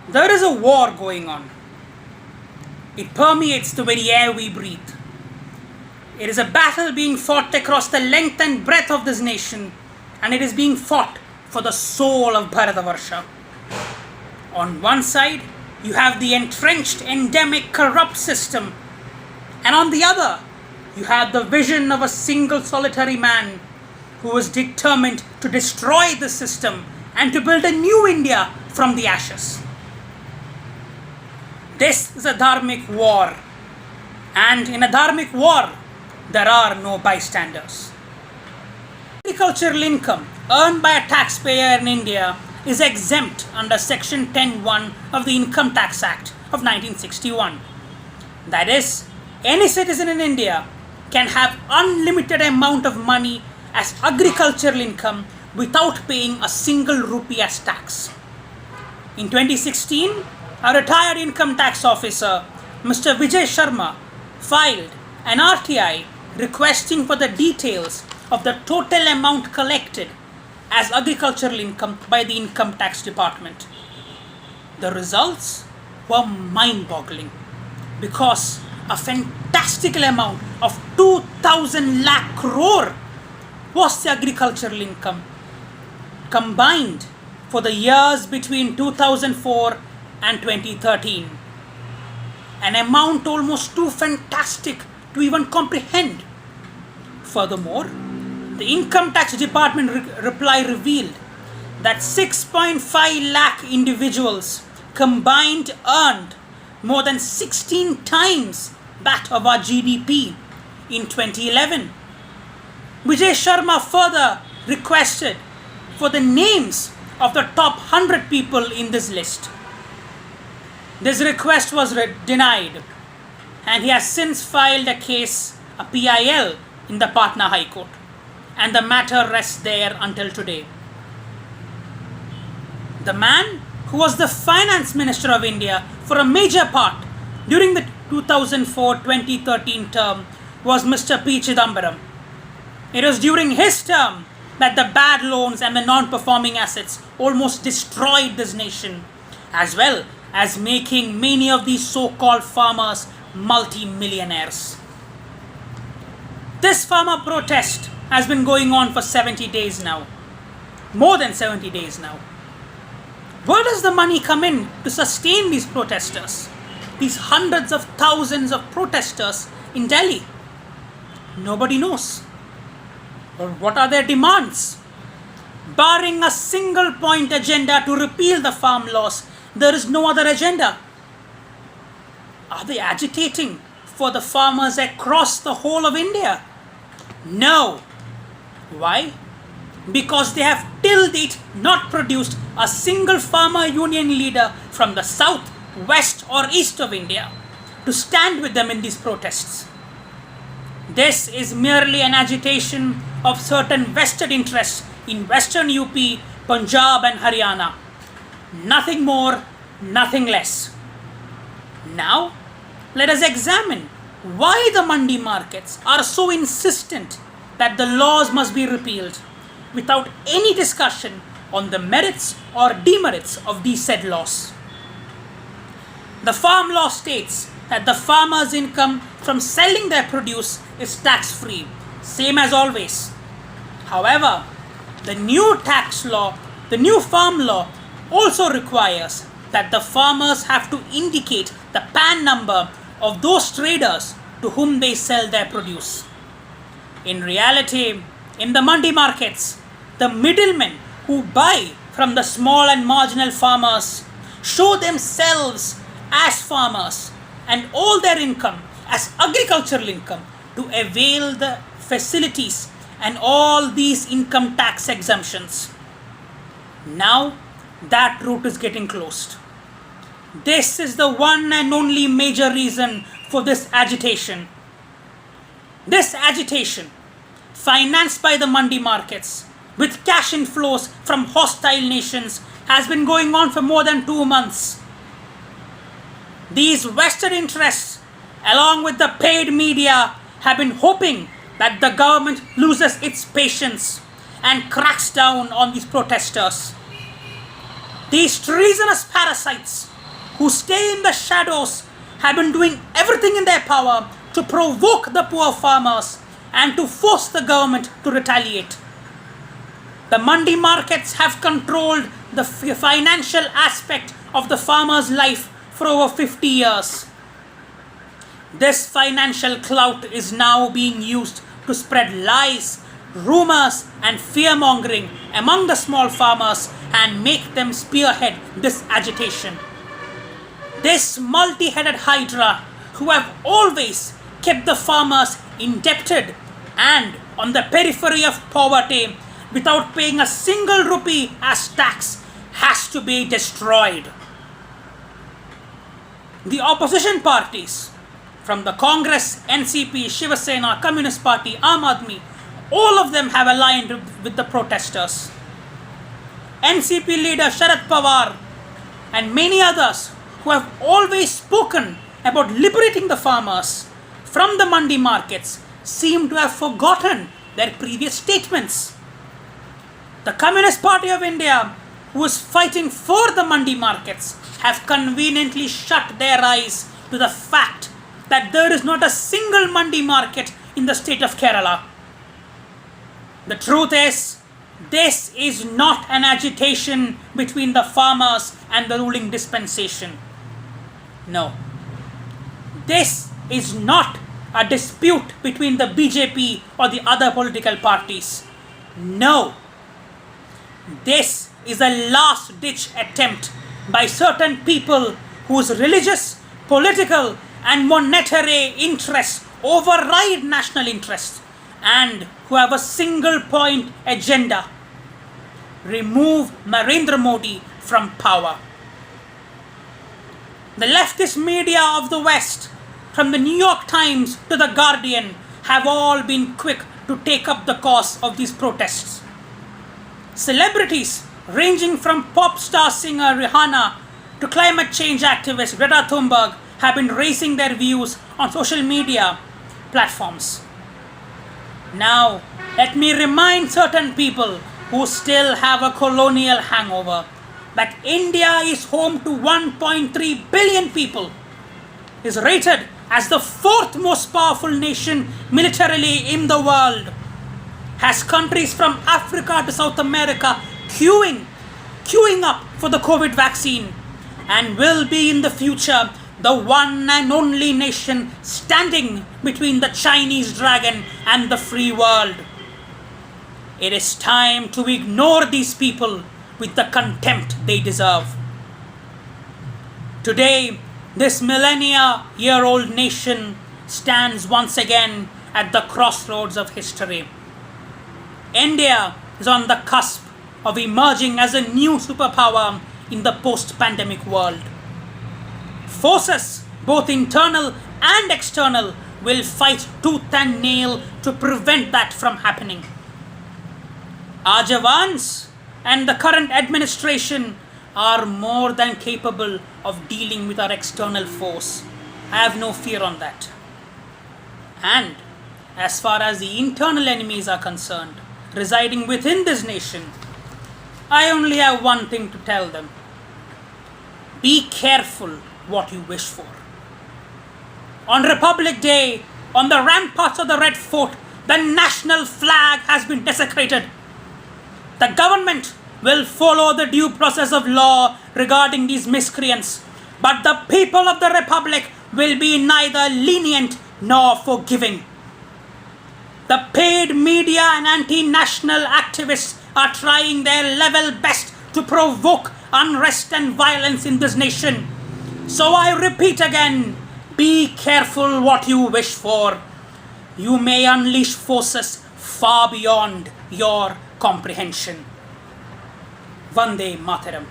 There is a war going on. It permeates the very air we breathe. It is a battle being fought across the length and breadth of this nation, and it is being fought for the soul of Bharatavarsha. On one side, you have the entrenched, endemic, corrupt system, and on the other, you have the vision of a single solitary man who was determined to destroy the system and to build a new India from the ashes. This is a dharmic war, and in a dharmic war, there are no bystanders. Agricultural income earned by a taxpayer in India is exempt under Section 10(1) of the Income Tax Act of 1961. That is, any citizen in India can have unlimited amount of money as agricultural income without paying a single rupee as tax. In 2016, a retired income tax officer, Mr. Vijay Sharma, filed an RTI requesting for the details of the total amount collected as agricultural income by the Income Tax Department. The results were mind-boggling because a fantastical amount of 2,000 lakh crore was the agricultural income combined for the years between 2004 and 2013. An amount almost too fantastic to even comprehend. Furthermore, the Income Tax Department reply revealed that 6.5 lakh individuals combined earned more than 16 times that of our GDP in 2011. Vijay Sharma further requested for the names of the top 100 people in this list. This request was denied, and he has since filed a case, a PIL, in the Patna High Court, and the matter rests there until today. The man who was the Finance Minister of India for a major part during the 2004-2013 term was Mr. P. Chidambaram. It was during his term that the bad loans and the non-performing assets almost destroyed this nation, as well as making many of these so-called farmers multi-millionaires. This farmer protest has been going on for 70 days now. More than 70 days now. Where does the money come in to sustain these protesters? These hundreds of thousands of protesters in Delhi? Nobody knows. Or what are their demands? Barring a single point agenda to repeal the farm laws, there is no other agenda. Are they agitating for the farmers across the whole of India? No. Why? Because they have till date not produced a single farmer union leader from the south, west or east of India to stand with them in these protests. This is merely an agitation of certain vested interests in western UP, Punjab and Haryana. Nothing more, nothing less. Now, let us examine why the mandi markets are so insistent that the laws must be repealed without any discussion on the merits or demerits of these said laws. The farm law states that the farmer's income from selling their produce is tax-free, same as always. However, the new farm law also requires that the farmers have to indicate the PAN number of those traders to whom they sell their produce. In reality, in the mandi markets, the middlemen who buy from the small and marginal farmers show themselves as farmers and all their income as agricultural income to avail the facilities and all these income tax exemptions. Now that route is getting closed. This is the one and only major reason for this agitation. This agitation, financed by the mandi markets with cash inflows from hostile nations, has been going on for more than 2 months. These vested interests, along with the paid media, have been hoping that the government loses its patience and cracks down on these protesters. These treasonous parasites who stay in the shadows have been doing everything in their power to provoke the poor farmers and to force the government to retaliate. The mandi markets have controlled the financial aspect of the farmer's life for over 50 years. This financial clout is now being used to spread lies, rumors and fear-mongering among the small farmers and make them spearhead this agitation. This multi-headed hydra, who have always kept the farmers indebted and on the periphery of poverty without paying a single rupee as tax, has to be destroyed. The opposition parties, from the Congress, NCP, Shiva Sena, Communist Party, Aam Aadmi, all of them have aligned with the protesters. NCP leader Sharad Pawar and many others who have always spoken about liberating the farmers from the mandi markets seem to have forgotten their previous statements. The Communist Party of India, who is fighting for the mandi markets, have conveniently shut their eyes to the fact that there is not a single mandi market in the state of Kerala. The truth is, this is not an agitation between the farmers and the ruling dispensation. No. This is not a dispute between the BJP or the other political parties. No. This is a last-ditch attempt by certain people whose religious, political and monetary interests override national interests and who have a single point agenda: remove Narendra Modi from power. The leftist media of the West, from the New York Times to the Guardian, have all been quick to take up the cause of these protests. Celebrities ranging from pop star singer Rihanna to climate change activist Greta Thunberg have been raising their views on social media platforms. Now, let me remind certain people who still have a colonial hangover that India is home to 1.3 billion people, is rated as the fourth most powerful nation militarily in the world, has countries from Africa to South America queuing up for the COVID vaccine, and will be in the future the one and only nation standing between the Chinese dragon and the free world. It is time to ignore these people with the contempt they deserve. Today, this millennia-year-old nation stands once again at the crossroads of history. India is on the cusp of emerging as a new superpower in the post-pandemic world. Forces, both internal and external, will fight tooth and nail to prevent that from happening. Our Jawans and the current administration are more than capable of dealing with our external foes. I have no fear on that. And as far as the internal enemies are concerned, residing within this nation, I only have one thing to tell them: be careful what you wish for. On Republic Day, on the ramparts of the Red Fort, the national flag has been desecrated. The government will follow the due process of law regarding these miscreants, but the people of the Republic will be neither lenient nor forgiving. The paid media and anti-national activists are trying their level best to provoke unrest and violence in this nation. So I repeat again, be careful what you wish for. You may unleash forces far beyond your comprehension. Vande Mataram.